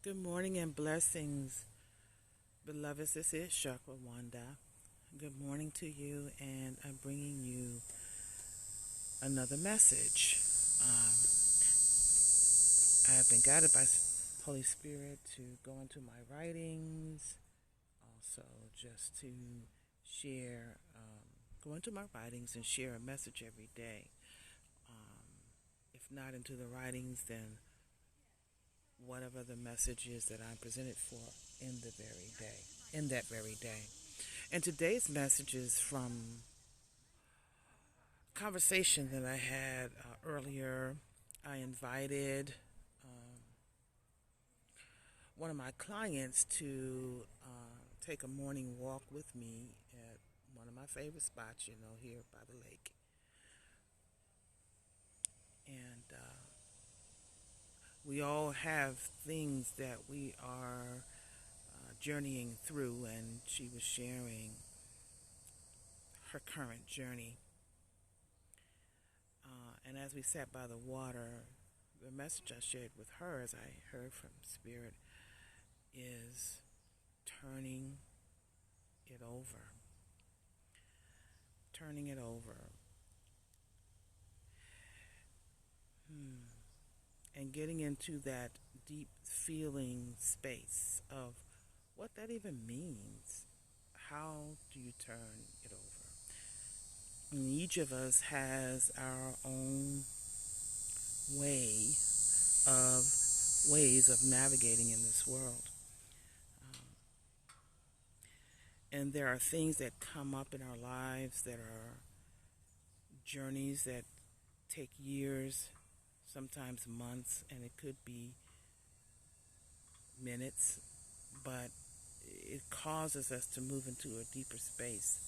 Good morning and blessings, beloveds. This is Chakra Wanda. Good morning to you, and I'm bringing you another message. I have been guided by Holy Spirit to go into my writings, also just to share, go into my writings and share a message every day. If not into the writings, then whatever the message is that I'm presented for in that very day. And today's message is from a conversation that I had earlier. I invited one of my clients to take a morning walk with me at one of my favorite spots, here by the lake. And we all have things that we are journeying through, and she was sharing her current journey. And as we sat by the water, the message I shared with her, as I heard from Spirit, is turning it over. Turning it over. And getting into that deep feeling space of what that even means. How do you turn it over? And each of us has our own ways of navigating in this world. And there are things that come up in our lives that are journeys that take years, sometimes months, and it could be minutes, but it causes us to move into a deeper space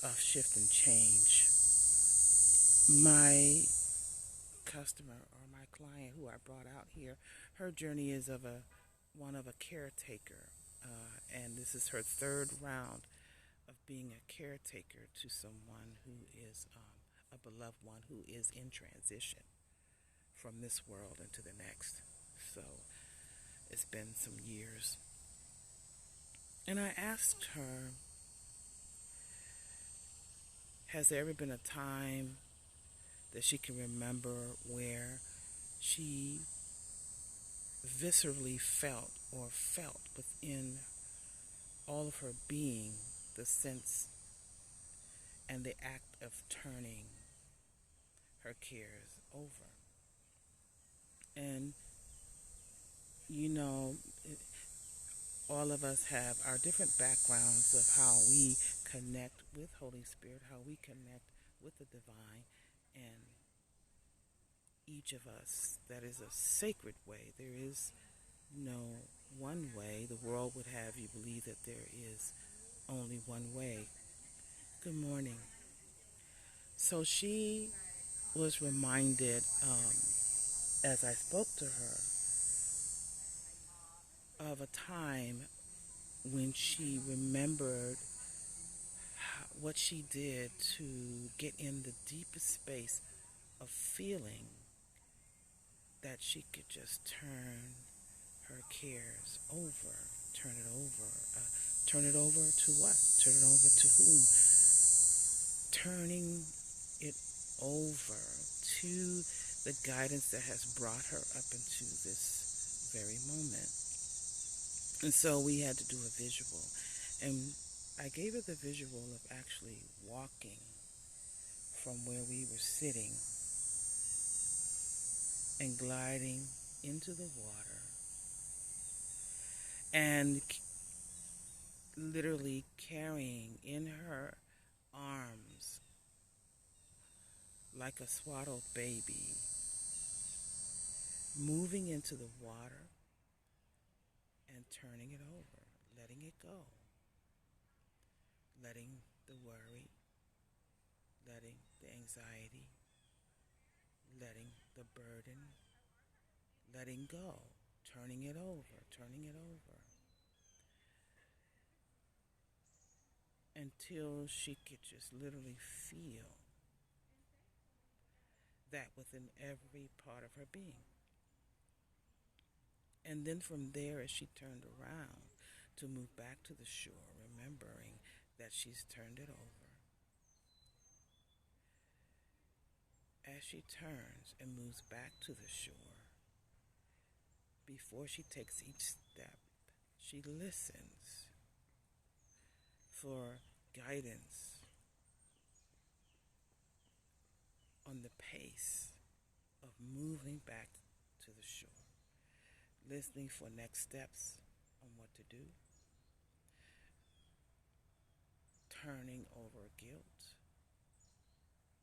of shift and change. My customer or my client who I brought out here, her journey is one of a caretaker, and this is her third round of being a caretaker to someone who is a beloved one who is in transition from this world into the next. So it's been some years. And I asked her, has there ever been a time that she can remember where she viscerally felt within all of her being the sense and the act of turning her cares over? And all of us have our different backgrounds of how we connect with Holy Spirit, how we connect with the divine, and each of us, that is a sacred way. There is no one way. The world would have you believe that there is only one way. Good morning. So she was reminded, as I spoke to her, of a time when she remembered what she did to get in the deepest space of feeling that she could just turn her cares over. Turn it over. Turn it over to what? Turn it over to whom? Turning it over to the guidance that has brought her up into this very moment. And so we had to do a visual. And I gave her the visual of actually walking from where we were sitting and gliding into the water and literally carrying in her arms, like a swaddled baby, moving into the water and turning it over, letting it go, letting the worry, letting the anxiety, letting the burden, letting go, turning it over, until she could just literally feel that within every part of her being. And then from there, as she turned around to move back to the shore, remembering that she's turned it over, as she turns and moves back to the shore, before she takes each step, she listens for guidance on the pace of moving back to the shore, listening for next steps on what to do, turning over guilt,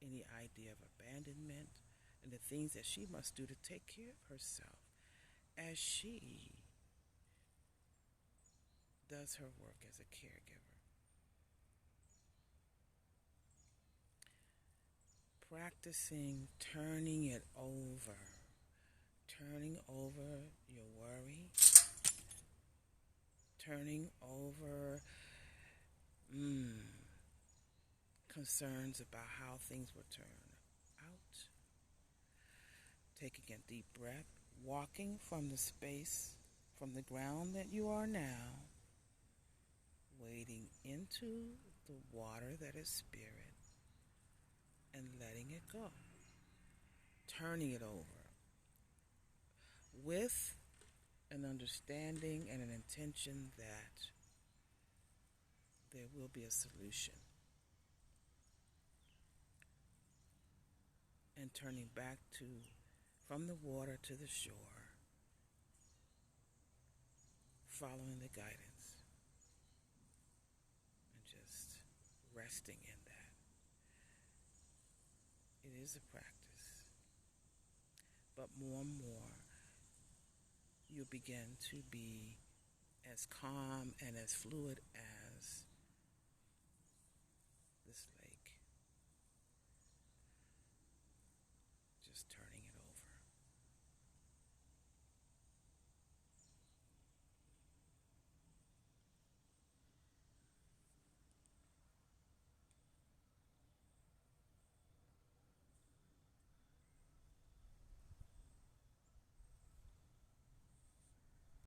any idea of abandonment, and the things that she must do to take care of herself as she does her work as a caregiver. Practicing turning it over, turning over your worry, turning over concerns about how things will turn out, taking a deep breath, walking from the space, from the ground that you are now, wading into the water that is spirit, and letting it go, turning it over with an understanding and an intention that there will be a solution, and turning back to from the water to the shore, following the guidance and just resting in that. It is a practice, but more and more you begin to be as calm and as fluid as